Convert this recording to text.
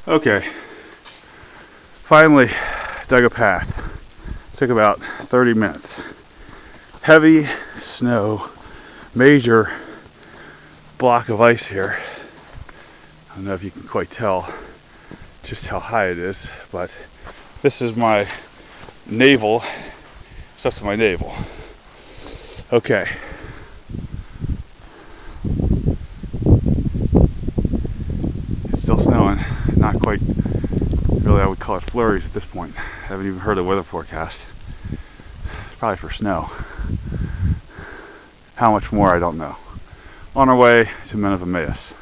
Okay, finally dug a path. Took about 30 minutes. Heavy snow, major block of ice here. I don't know if you can quite tell just how high it is, but this is my navel. It's up to my navel. Okay. It's still snowing. Not quite, really I would call it flurries at this point. I haven't even heard the weather forecast. It's probably for snow. How much more, I don't know. On our way to Men of Emmaus.